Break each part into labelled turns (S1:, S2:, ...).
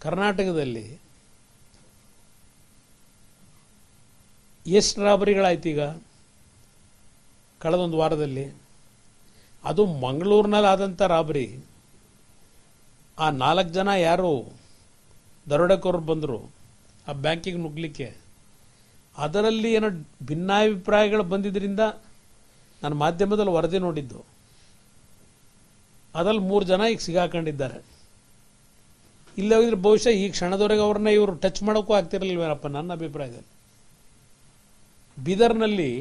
S1: ಕರ್ನಾಟಕದಲ್ಲಿ ಎಷ್ಟು ರಾಬರಿಗಳಾಯ್ತು ಈಗ ಕಳೆದೊಂದು ವಾರದಲ್ಲಿ? ಅದು ಮಂಗಳೂರಿನಲ್ಲಿ ಆದಂಥ ರಾಬರಿ. ಆ 4 ಜನ ಯಾರು ದರೋಡೆಕೋರರು ಬಂದರು ಆ ಬ್ಯಾಂಕಿಗೆ ನುಗ್ಗಲಿಕ್ಕೆ, ಅದರಲ್ಲಿ ಏನೋ ಭಿನ್ನಾಭಿಪ್ರಾಯಗಳು ಬಂದಿದ್ದರಿಂದ ನಾನು ಮಾಧ್ಯಮದಲ್ಲಿ ವರದಿ ನೋಡಿದ್ದು, ಅದರಲ್ಲಿ 3 ಜನ ಈಗ ಸಿಗಾಕೊಂಡಿದ್ದಾರೆ. ಇಲ್ಲ ಹೋಗಿದ್ರೆ ಬಹುಶಃ ಈ ಕ್ಷಣದವರೆಗೆ ಅವ್ರನ್ನ ಇವರು ಟಚ್ ಮಾಡೋಕ್ಕೂ ಆಗ್ತಿರಲಿಲ್ವೇನಪ್ಪ ನನ್ನ ಅಭಿಪ್ರಾಯದಲ್ಲಿ. ಬೀದರ್ನಲ್ಲಿ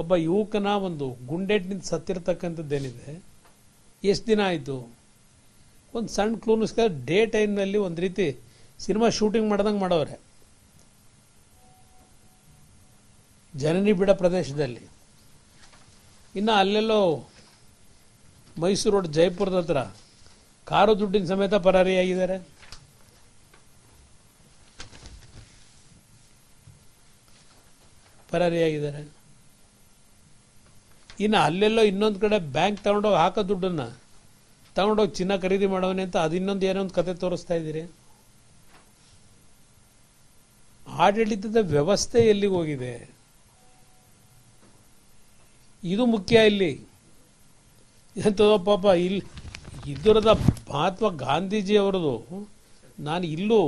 S1: ಒಬ್ಬ ಯುವಕನ ಒಂದು ಗುಂಡೇಟಿನಿಂದ ಸತ್ತಿರ್ತಕ್ಕಂಥದ್ದೇನಿದೆ, ಎಷ್ಟು ದಿನ ಆಯಿತು? ಒಂದು ಸಣ್ಣ ಕ್ಲೂನಿಸ್ಕ ಡೇ ಟೈಮ್ನಲ್ಲಿ ಒಂದು ರೀತಿ ಸಿನಿಮಾ ಶೂಟಿಂಗ್ ಮಾಡ್ದಂಗೆ ಮಾಡವ್ರೆ ಜನನಿ ಬಿಡ ಪ್ರದೇಶದಲ್ಲಿ. ಇನ್ನು ಅಲ್ಲೆಲ್ಲೋ ಮೈಸೂರು ರೋಡ್ ಜೈಪುರದ ಹತ್ರ ಕಾರು ದುಡ್ಡಿನ ಸಮೇತ ಪರಾರಿಯಾಗಿದ್ದಾರೆ. ಇನ್ನು ಅಲ್ಲೆಲ್ಲೋ ಇನ್ನೊಂದು ಕಡೆ ಬ್ಯಾಂಕ್ ತಗೊಂಡೋಗಿ ಹಾಕೋ ದುಡ್ಡನ್ನು ತಗೊಂಡೋಗಿ ಚಿನ್ನ ಖರೀದಿ ಮಾಡೋವನೆ ಅಂತ ಅದು ಇನ್ನೊಂದು ಏನೋ ಒಂದು ಕತೆ ತೋರಿಸ್ತಾ ಇದ್ದೀರಿ. ಆಡಳಿತದ ವ್ಯವಸ್ಥೆ ಎಲ್ಲಿಗೆ ಹೋಗಿದೆ? ಇದು ಮುಖ್ಯ ಇಲ್ಲಿ. ಎಂಥದೋ ಪಾಪ ಇಲ್ಲಿ ಇದರದ ಮಹಾತ್ಮ ಗಾಂಧೀಜಿ ಅವರದು ನಾನು ಇಲ್ಲೂ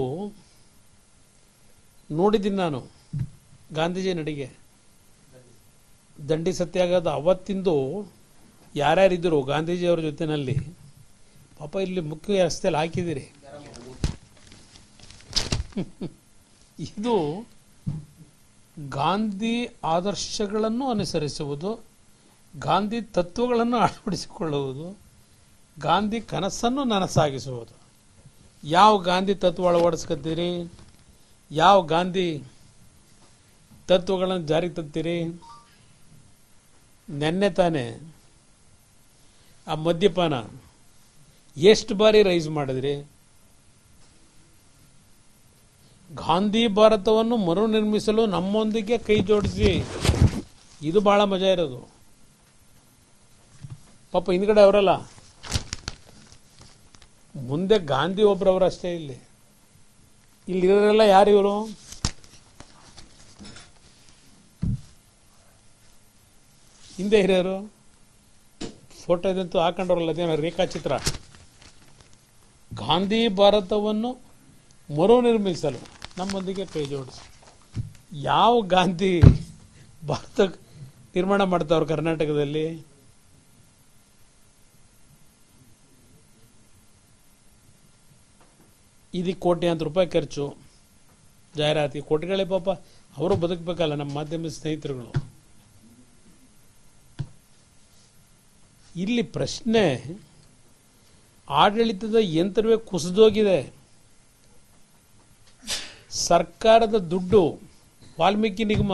S1: ನೋಡಿದ್ದೀನಿ. ನಾನು ಗಾಂಧೀಜಿ ನಡಿಗೆ ದಂಡಿ ಸತ್ಯಾಗ್ರಹದ ಅವತ್ತಿಂದು ಯಾರ್ಯಾರಿದ್ದರು ಗಾಂಧೀಜಿ ಅವರ ಜೊತೆನಲ್ಲಿ, ಪಾಪ ಇಲ್ಲಿ ಮುಖ್ಯ ರಸ್ತೆಯಲ್ಲಿ ಹಾಕಿದ್ದೀರಿ. ಇದು ಗಾಂಧಿ ಆದರ್ಶಗಳನ್ನು ಅನುಸರಿಸುವುದು, ಗಾಂಧಿ ತತ್ವಗಳನ್ನು ಅಳವಡಿಸಿಕೊಳ್ಳುವುದು, ಗಾಂಧಿ ಕನಸನ್ನು ನನಸಾಗಿಸುವುದು. ಯಾವ ಗಾಂಧಿ ತತ್ವ ಅಳವಡಿಸ್ಕೊತೀರಿ? ಯಾವ ಗಾಂಧಿ ತತ್ವಗಳನ್ನು ಜಾರಿಗೆ ತರ್ತೀರಿ? ನೆನ್ನೆ ತಾನೇ ಆ ಮದ್ಯಪಾನ ಎಷ್ಟು ಬಾರಿ ರೈಸ್ ಮಾಡಿದ್ರಿ? ಗಾಂಧಿ ಭಾರತವನ್ನು ಮರುನಿರ್ಮಿಸಲು ನಮ್ಮೊಂದಿಗೆ ಕೈ ಜೋಡಿಸಿ, ಇದು ಬಹಳ ಮಜಾ ಇರೋದು. ಪಾಪ ಹಿಂದ್ಗಡೆ ಅವರಲ್ಲ, ಮುಂದೆ ಗಾಂಧಿ ಒಬ್ಬರವರು ಅಷ್ಟೇ. ಇಲ್ಲಿರೋರೆಲ್ಲ ಯಾರು ಇವರು? ಹಿಂದೆ ಹಿರಿಯರು ಫೋಟೋ ಇದಂತೂ ಹಾಕೊಂಡವ್ರಲ್ಲ, ಅದೇನೋ ರೇಖಾಚಿತ್ರ. ಗಾಂಧಿ ಭಾರತವನ್ನು ಮರುನಿರ್ಮಿಸಲು ನಮ್ಮೊಂದಿಗೆ ಕೈ ಜೋಡಿಸಿ. ಯಾವ ಗಾಂಧಿ ಭಾರತ ನಿರ್ಮಾಣ ಮಾಡ್ತಾವ್ರು ಕರ್ನಾಟಕದಲ್ಲಿ? ಇದಕ್ಕೆ ಕೋಟ್ಯಾಂತರ ರೂಪಾಯಿ ಖರ್ಚು, ಜಾಹೀರಾತಿ ಕೋಟಿಗಳೇ. ಪಾಪ ಅವರು ಬದುಕಬೇಕಲ್ಲ, ನಮ್ಮ ಮಾಧ್ಯಮದ ಸ್ನೇಹಿತರುಗಳು. ಇಲ್ಲಿ ಪ್ರಶ್ನೆ, ಆಡಳಿತದ ಯಂತ್ರವೇ ಕುಸಿದೋಗಿದೆ. ಸರ್ಕಾರದ ದುಡ್ಡು, ವಾಲ್ಮೀಕಿ ನಿಗಮ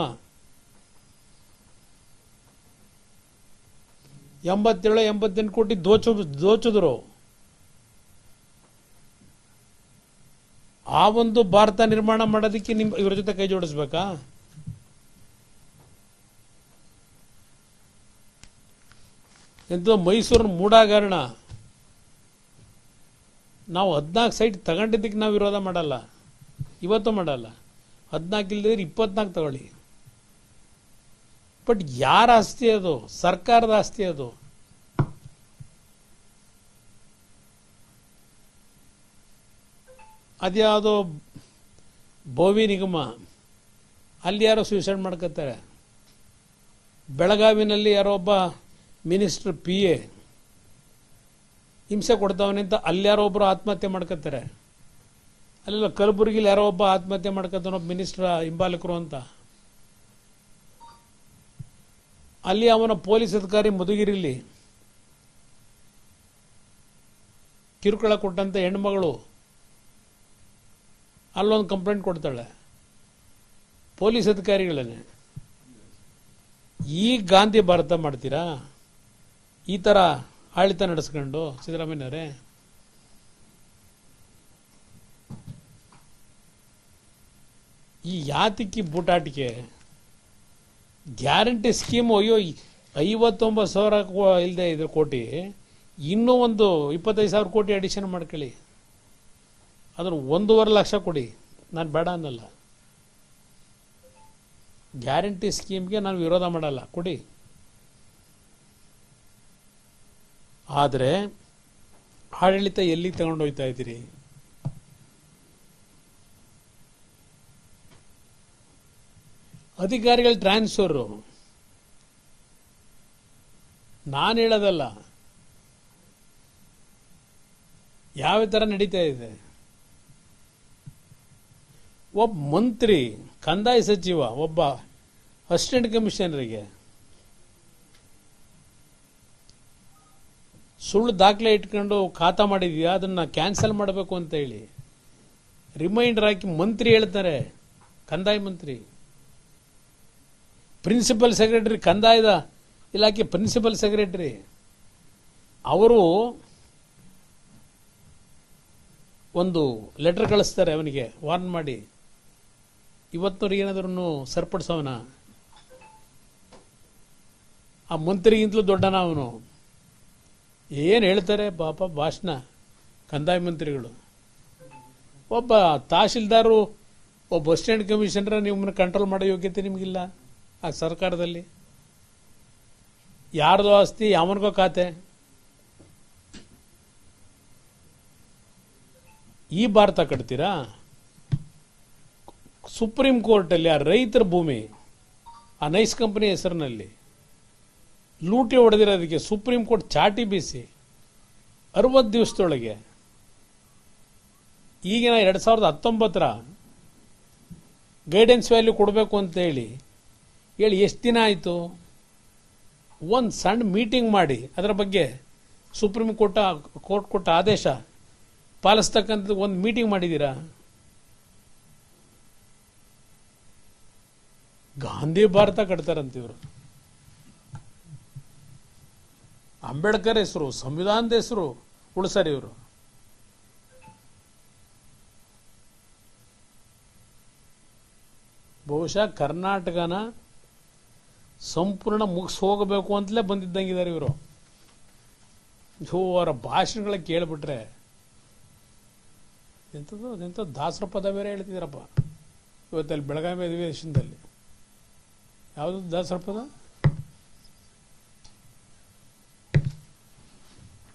S1: 87-88 ಕೋಟಿ ದೋಚಿದ್ರು. ಆ ಒಂದು ಭಾರತ ನಿರ್ಮಾಣ ಮಾಡೋದಕ್ಕೆ ಇವರ ಜೊತೆ ಕೈ ಜೋಡಿಸ್ಬೇಕಾ? ಎಂತ ಮೈಸೂರಿನ ಮೂಡಾಗರಣ ನಾವು 14 ಸೈಟ್ ತಗೊಂಡಿದ್ದಕ್ಕೆ ನಾವು ವಿರೋಧ ಮಾಡಲ್ಲ, ಇವತ್ತು ಮಾಡಲ್ಲ. 14 ಇಲ್ಲದಿದ್ರೆ 24 ತಗೊಳ್ಳಿ. ಬಟ್ ಯಾರ ಆಸ್ತಿ ಅದು? ಸರ್ಕಾರದ ಆಸ್ತಿ ಅದು. ಅದ್ಯಾವುದೋ ಬೋವಿ ನಿಗಮ, ಅಲ್ಲಿ ಯಾರೋ ಸೂಸೈಡ್ ಮಾಡ್ಕೋತಾರೆ. ಬೆಳಗಾವಿನಲ್ಲಿ ಯಾರೋ ಒಬ್ಬ ಮಿನಿಸ್ಟರ್ PA ಹಿಂಸೆ ಕೊಡ್ತಾವನೆ ಅಂತ ಅಲ್ಲಿ ಯಾರೋ ಒಬ್ಬರು ಆತ್ಮಹತ್ಯೆ ಮಾಡ್ಕೋತಾರೆ. ಅಲ್ಲೆಲ್ಲ ಕಲಬುರಗಿಲಿ ಯಾರೋ ಒಬ್ಬ ಆತ್ಮಹತ್ಯೆ ಮಾಡ್ಕೊತಾನೆ, ಒಬ್ಬ ಮಿನಿಸ್ಟರ್ ಹಿಂಬಾಲಕರು ಅಂತ. ಅಲ್ಲಿ ಅವನ ಪೊಲೀಸ್ ಅಧಿಕಾರಿ ಮಧುಗಿರಿಲಿ ಕಿರುಕುಳ ಕೊಟ್ಟಂತ ಹೆಣ್ಮಗಳು ಅಲ್ಲೊಂದು ಕಂಪ್ಲೇಂಟ್ ಕೊಡ್ತಾಳೆ, ಪೊಲೀಸ್ ಅಧಿಕಾರಿಗಳನ್ನೇ. ಈ ಗಾಂಧಿ ಭಾರತ ಮಾಡ್ತೀರಾ? ಈ ಥರ ಆಡಳಿತ ನಡೆಸ್ಕೊಂಡು ಸಿದ್ದರಾಮಯ್ಯನವರೇ? ಈ ಯಾತಕ್ಕಿ ಬೂಟಾಟಿಕೆ? ಗ್ಯಾರಂಟಿ ಸ್ಕೀಮು, ಅಯ್ಯೋ 59,000 ಇಲ್ಲದೆ ಇದ್ರೆ ಕೋಟಿ, ಇನ್ನೂ ಒಂದು 25,000 ಕೋಟಿ ಅಡಿಷನ್ ಮಾಡ್ಕೊಳ್ಳಿ. ಅದನ್ನು 1.5 ಲಕ್ಷ ಕೊಡಿ, ನಾನು ಬೇಡ ಅನ್ನಲ್ಲ. ಗ್ಯಾರಂಟಿ ಸ್ಕೀಮ್ಗೆ ನಾನು ವಿರೋಧ ಮಾಡಲ್ಲ, ಕೊಡಿ. ಆದರೆ ಆಡಳಿತ ಎಲ್ಲಿಗೆ ತಗೊಂಡೋಗ್ತಾ ಇದ್ದೀರಿ? ಅಧಿಕಾರಿಗಳ ಟ್ರಾನ್ಸ್ಫರು ನಾನು ಹೇಳೋದಲ್ಲ, ಯಾವ ಥರ ನಡೀತಾ ಇದೆ. ಒಬ್ಬ ಮಂತ್ರಿ, ಕಂದಾಯ ಸಚಿವ, ಒಬ್ಬ ಅಸಿಸ್ಟೆಂಟ್ ಕಮಿಷನರಿಗೆ ಸುಳ್ಳು ದಾಖಲೆ ಇಟ್ಕೊಂಡು ಖಾತಾ ಮಾಡಿದ್ಯಾ, ಅದನ್ನು ಕ್ಯಾನ್ಸಲ್ ಮಾಡಬೇಕು ಅಂತ ಹೇಳಿ ರಿಮೈಂಡರ್ ಹಾಕಿ ಮಂತ್ರಿ ಹೇಳ್ತಾರೆ, ಕಂದಾಯ ಮಂತ್ರಿ. ಪ್ರಿನ್ಸಿಪಲ್ ಸೆಕ್ರೆಟರಿ, ಕಂದಾಯದ ಇಲಾಖೆ ಪ್ರಿನ್ಸಿಪಲ್ ಸೆಕ್ರೆಟರಿ, ಅವರು ಒಂದು ಲೆಟರ್ ಕಳಿಸ್ತಾರೆ ಅವನಿಗೆ ವಾರ್ನ್ ಮಾಡಿ, ಇವತ್ತವ್ರಿಗೆ ಏನಾದ್ರೂ ಸರಿಪಡಿಸೋವನ? ಆ ಮಂತ್ರಿಗಿಂತಲೂ ದೊಡ್ಡನ ಅವನು. ಏನು ಹೇಳ್ತಾರೆ ಪಾಪ ಭಾಷಣ ಕಂದಾಯ ಮಂತ್ರಿಗಳು. ಒಬ್ಬ ತಹಶೀಲ್ದಾರು, ಒಬ್ಬ ಅಸಿಸ್ಟೆಂಟ್ ಕಮಿಷನರ್ ನಿಮ್ಮನ್ನು ಕಂಟ್ರೋಲ್ ಮಾಡೋ ಯೋಗ್ಯತೆ ನಿಮಗಿಲ್ಲ ಆ ಸರ್ಕಾರದಲ್ಲಿ. ಯಾರ್ದೋ ಆಸ್ತಿ ಯಾವನಿಗೋ ಖಾತೆ. ಈ ಭಾರತ ಕಟ್ತೀರಾ? ಸುಪ್ರೀಂ ಕೋರ್ಟಲ್ಲಿ ಆ ರೈತರ ಭೂಮಿ, ಆ ನೈಸ್ ಕಂಪನಿ ಹೆಸರಿನಲ್ಲಿ ಲೂಟಿ ಹೊಡೆದಿರೋದಕ್ಕೆ ಸುಪ್ರೀಂ ಕೋರ್ಟ್ ಚಾಟಿ ಬೀಸಿ 60 ದಿವಸದೊಳಗೆ, ಈಗಿನ 2019 ಗೈಡೆನ್ಸ್ ವ್ಯಾಲ್ಯೂ ಕೊಡಬೇಕು ಅಂತ ಹೇಳಿ ಎಷ್ಟು ದಿನ ಆಯಿತು? ಒಂದು ಸಣ್ಣ ಮೀಟಿಂಗ್ ಮಾಡಿ ಅದರ ಬಗ್ಗೆ ಸುಪ್ರೀಂ ಕೋರ್ಟ್ ಕೊಟ್ಟ ಆದೇಶ ಪಾಲಿಸ್ತಕ್ಕಂಥದ್ದು ಒಂದು ಮೀಟಿಂಗ್ ಮಾಡಿದ್ದೀರಾ? ಗಾಂಧಿ ಭಾರತ ಕಟ್ತಾರಂತಿವರು. ಅಂಬೇಡ್ಕರ್ ಹೆಸರು, ಸಂವಿಧಾನದ ಹೆಸರು ಉಳಿಸಾರಿ ಇವರು. ಬಹುಶಃ ಕರ್ನಾಟಕನ ಸಂಪೂರ್ಣ ಮುಗಿಸ್ ಹೋಗಬೇಕು ಅಂತಲೇ ಬಂದಿದ್ದಂಗಿದ್ದಾರೆ ಇವರು. ಅವರ ಭಾಷಣಗಳ ಕೇಳಿಬಿಟ್ರೆ ಎಂಥದ್ದು ದಾಸರ ಪದ ಬೇರೆ ಹೇಳ್ತಿದ್ದೀರಪ್ಪ ಇವತ್ತಲ್ಲಿ ಬೆಳಗಾವಿ ಅಧಿವೇಶನದಲ್ಲಿ. ಯಾವುದು ದಾಸರ ಪದ?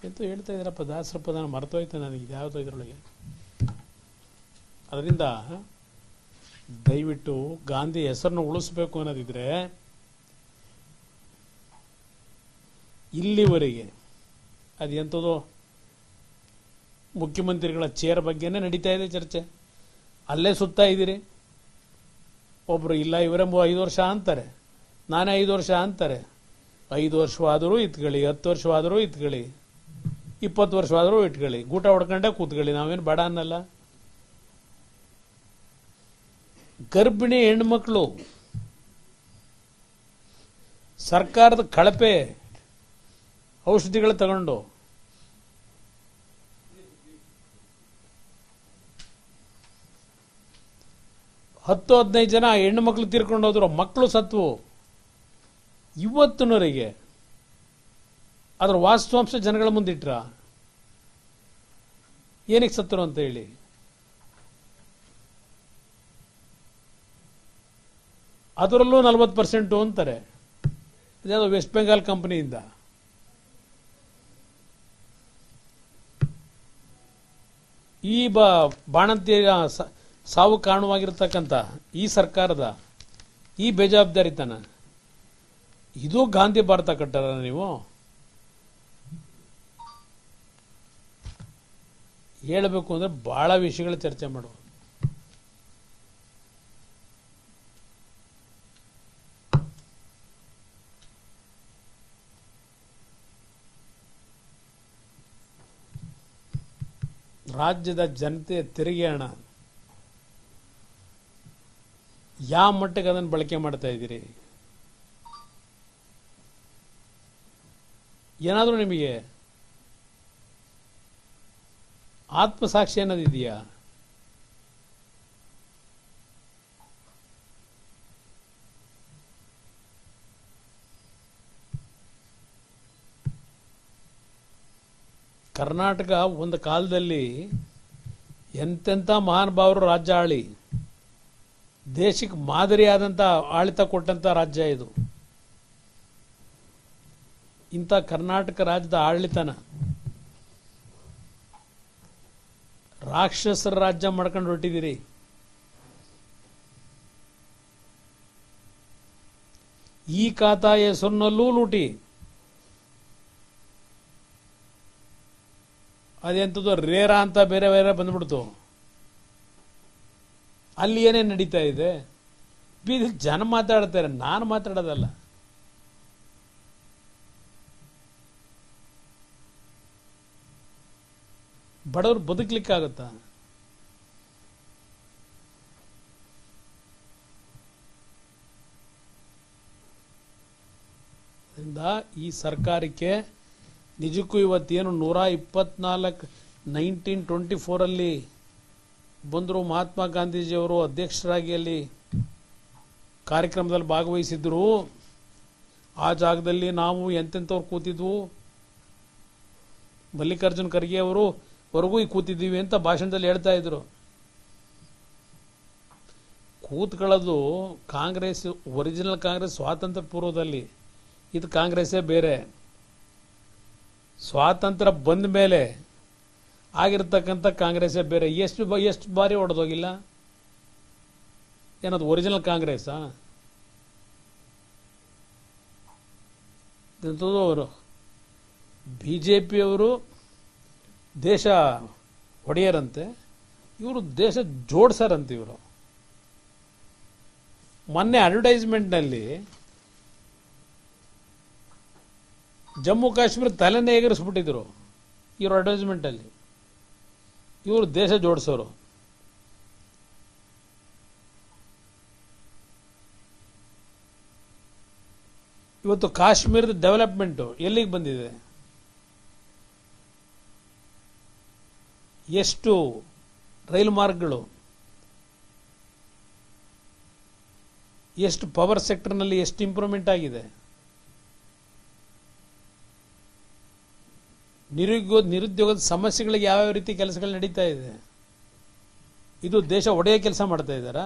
S1: ಎಂತ ಹೇಳ್ತಾ ಇದ್ದೀರಪ್ಪ ದಾಸರ ಪದ, ಮರ್ತೋಯ್ತು ನನಗೆ ಯಾವುದು ಇದರೊಳಗೆ. ಅದರಿಂದ ದಯವಿಟ್ಟು ಗಾಂಧಿ ಹೆಸರನ್ನು ಉಳಿಸ್ಬೇಕು ಅನ್ನೋದಿದ್ರೆ ಇಲ್ಲಿವರೆಗೆ ಅದು ಎಂಥದೋ ಮುಖ್ಯಮಂತ್ರಿಗಳ ಚೇರ್ ಬಗ್ಗೆನೇ ನಡೀತಾ ಇದೆ ಚರ್ಚೆ. ಅಲ್ಲೇ ಸುತ್ತಾ ಇದ್ದೀರಿ. ಒಬ್ರು ಇಲ್ಲ ಇವರೇ 5 ವರ್ಷ ಅಂತಾರೆ, ನಾನೇ 5 ವರ್ಷ ಅಂತಾರೆ. 5 ವರ್ಷವಾದರೂ ಇತ್ಕೊಳ್ಳಿ, 10 ವರ್ಷವಾದರೂ ಇತ್ಕೊಳ್ಳಿ, 20 ವರ್ಷವಾದರೂ ಇಟ್ಕೊಳ್ಳಿ, ಗೂಟ ಹೊಡ್ಕೊಂಡೇ ಕೂತ್ಕೊಳ್ಳಿ, ನಾವೇನು ಬೇಡ ಅನ್ನಲ್ಲ. ಗರ್ಭಿಣಿ ಹೆಣ್ಮಕ್ಳು ಸರ್ಕಾರದ ಕಳಪೆ ಔಷಧಿಗಳು ತಗೊಂಡು ಹತ್ತು 15 ಜನ ಹೆಣ್ಣು ಮಕ್ಕಳು ತೀರ್ಕೊಂಡು ಹೋದ್ರು, ಮಕ್ಕಳು ಸತ್ವು. ಇವತ್ತಿನವರೆಗೆ ಅದರ ವಾಸ್ತವಾಂಶ ಜನಗಳ ಮುಂದಿಟ್ರ ಏನಕ್ಕೆ ಸತ್ತರು ಅಂತ ಹೇಳಿ. ಅದರಲ್ಲೂ 40% ಅಂತಾರೆ. ಇದ್ಯಾವುದು ವೆಸ್ಟ್ ಬೆಂಗಾಲ್ ಕಂಪನಿಯಿಂದ. ಈ ಬಾಣಂತಿಯ ಸಾವು ಕಾರಣವಾಗಿರ್ತಕ್ಕಂಥ ಈ ಸರ್ಕಾರದ ಈ ಬೇಜವಾಬ್ದಾರಿತನ, ಇದು ಗಾಂಧಿ ಭಾರತ ಕಟ್ಟಾರ ನೀವು? ಹೇಳಬೇಕು ಅಂದ್ರೆ ಬಹಳ ವಿಷಯಗಳ ಚರ್ಚೆ ಮಾಡುವ. ರಾಜ್ಯದ ಜನತೆಯ ತೆರಿಗೆ ಹಣ ಯಾವ ಮಟ್ಟಕ್ಕೆ ಅದನ್ನು ಬಳಕೆ ಮಾಡ್ತಾ ಇದ್ದೀರಿ? ಏನಾದರೂ ನಿಮಗೆ ಆತ್ಮಸಾಕ್ಷಿ ಅನ್ನೋದಿದೆಯಾ? ಕರ್ನಾಟಕ ಒಂದು ಕಾಲದಲ್ಲಿ ಎಂತೆಂಥ ಮಹಾನುಭಾವರು ರಾಜ್ಯ ಆಳಿ ದೇಶಕ್ಕೆ ಮಾದರಿಯಾದಂಥ ಆಳಿತ ಕೊಟ್ಟಂಥ ರಾಜ್ಯ ಇದು. ಇಂಥ ಕರ್ನಾಟಕ ರಾಜ್ಯದ ಆಡಳಿತನ ರಾಕ್ಷಸರ ರಾಜ್ಯ ಮಾಡ್ಕೊಂಡು ಹೊರಟಿದ್ದೀರಿ. ಈ ಖಾತಾ ಹೆಸರಿನಲ್ಲೂ ಲೂಟಿ, ಅದೆಂಥದ್ದು ರೇರಾ ಅಂತ ಬೇರೆ ಬೇರೆ ಬಂದ್ಬಿಡ್ತು. ಅಲ್ಲಿ ಏನೇನು ನಡೀತಾ ಇದೆ ಬೀದಿ ಜನ ಮಾತಾಡ್ತಾರೆ, ನಾನು ಮಾತಾಡೋದಲ್ಲ. ಬಡವರು ಬದುಕಲಿಕ್ಕಾಗುತ್ತಾ? ಅದರಿಂದ ಈ ಸರ್ಕಾರಕ್ಕೆ ನಿಜಕ್ಕೂ ಇವತ್ತೇನು 124 1924 ಬಂದರು ಮಹಾತ್ಮ ಗಾಂಧೀಜಿಯವರು ಅಧ್ಯಕ್ಷರಾಗಿ ಅಲ್ಲಿ ಕಾರ್ಯಕ್ರಮದಲ್ಲಿ ಭಾಗವಹಿಸಿದ್ರು. ಆ ಜಾಗದಲ್ಲಿ ನಾವು ಎಂತೆಂಥವ್ರು ಕೂತಿದ್ವು, ಮಲ್ಲಿಕಾರ್ಜುನ್ ಖರ್ಗೆ ಅವರು ವರೆಗೂ ಈ ಕೂತಿದ್ದೀವಿ ಅಂತ ಭಾಷಣದಲ್ಲಿ ಹೇಳ್ತಾ ಇದ್ರು. ಕೂತ್ಕೊಳ್ಳೋದು ಕಾಂಗ್ರೆಸ್, ಒರಿಜಿನಲ್ ಕಾಂಗ್ರೆಸ್ ಸ್ವಾತಂತ್ರ್ಯ ಪೂರ್ವದಲ್ಲಿ, ಇದು ಕಾಂಗ್ರೆಸ್ಸೇ ಬೇರೆ. ಸ್ವಾತಂತ್ರ್ಯ ಬಂದ ಮೇಲೆ ಆಗಿರ್ತಕ್ಕಂಥ ಕಾಂಗ್ರೆಸ್ಸೇ ಬೇರೆ. ಎಷ್ಟು ಬಾರಿ ಹೊಡೆದೋಗಿಲ್ಲ? ಏನದು ಒರಿಜಿನಲ್ ಕಾಂಗ್ರೆಸ್ಸಾ? ಅವರು BJPಯವರು ದೇಶ ಒಡೆಯರಂತೆ, ಇವರು ದೇಶ ಜೋಡ್ಸರಂತೆ. ಇವರು ಮೊನ್ನೆ ಅಡ್ವರ್ಟೈಸ್ಮೆಂಟ್ನಲ್ಲಿ ಜಮ್ಮು ಕಾಶ್ಮೀರ ತಲೆನೇ ಎಗರಿಸ್ಬಿಟ್ಟಿದ್ರು. ಇವರು ಅಡ್ವರ್ಟೈಸ್ಮೆಂಟಲ್ಲಿ ಇವರು ದೇಶ ಜೋಡಿಸೋರು. ಇವತ್ತು ಕಾಶ್ಮೀರದ ಡೆವಲಪ್ಮೆಂಟು ಎಲ್ಲಿಗೆ ಬಂದಿದೆ? ಎಷ್ಟು ರೈಲು ಮಾರ್ಗಗಳು, ಎಷ್ಟು ಪವರ್ ಸೆಕ್ಟರ್ನಲ್ಲಿ ಎಷ್ಟು ಇಂಪ್ರೂವ್ಮೆಂಟ್ ಆಗಿದೆ. ನಿರುದ್ಯೋಗದ ಸಮಸ್ಯೆಗಳಿಗೆ ಯಾವ್ಯಾವ ರೀತಿ ಕೆಲಸಗಳು ನಡೀತಾ ಇದೆ. ಇದು ದೇಶ ಒಡೆಯ ಕೆಲಸ ಮಾಡ್ತಾ ಇದ್ದಾರಾ?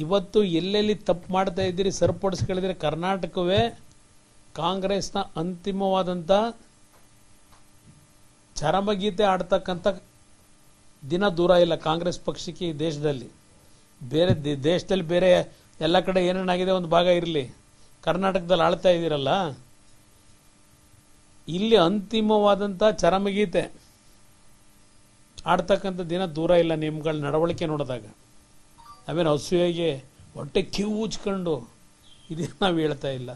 S1: ಇವತ್ತು ಎಲ್ಲೆಲ್ಲಿ ತಪ್ಪು ಮಾಡ್ತಾ ಇದ್ದೀರಿ ಸರಿಪಡಿಸ್ಕೊಳ್ಳಿದ್ರೆ ಕರ್ನಾಟಕವೇ ಕಾಂಗ್ರೆಸ್ನ ಅಂತಿಮವಾದಂಥ ಚರಮಗೀತೆ ಆಡ್ತಕ್ಕಂಥ ದಿನ ದೂರ ಇಲ್ಲ ಕಾಂಗ್ರೆಸ್ ಪಕ್ಷಕ್ಕೆ ಈ ದೇಶದಲ್ಲಿ. ಬೇರೆ ದೇಶದಲ್ಲಿ ಬೇರೆ ಎಲ್ಲ ಕಡೆ ಏನೇನಾಗಿದೆ ಒಂದು ಭಾಗ ಇರಲಿ, ಕರ್ನಾಟಕದಲ್ಲಿ ಆಳ್ತಾ ಇದ್ದೀರಲ್ಲ, ಇಲ್ಲಿ ಅಂತಿಮವಾದಂಥ ಚರಮಗೀತೆ ಆಡ್ತಕ್ಕಂಥ ದಿನ ದೂರ ಇಲ್ಲ. ನಿಮ್ಗಳ ನಡವಳಿಕೆ ನೋಡಿದಾಗ ನಾವೇನು ಹಸುವಿಗೆ ಹೊಟ್ಟೆ ಕಿವುಚ್ಕೊಂಡು ಇದೇ ನಾವು ಹೇಳ್ತಾ ಇಲ್ಲ,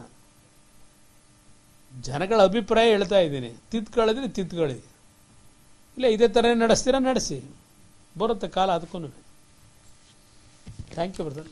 S1: ಜನಗಳ ಅಭಿಪ್ರಾಯ ಹೇಳ್ತಾ ಇದ್ದೀನಿ. ತಿದ್ಕೊಳ್ಳಿದ್ರೆ ತಿದ್ಕೊಳ್ಳಿ, ಇಲ್ಲ ಇದೇ ಥರ ನಡೆಸ್ತೀರಾ ನಡೆಸಿ, ಬರುತ್ತೆ ಕಾಲ ಅದಕ್ಕೂ. Thank you brother.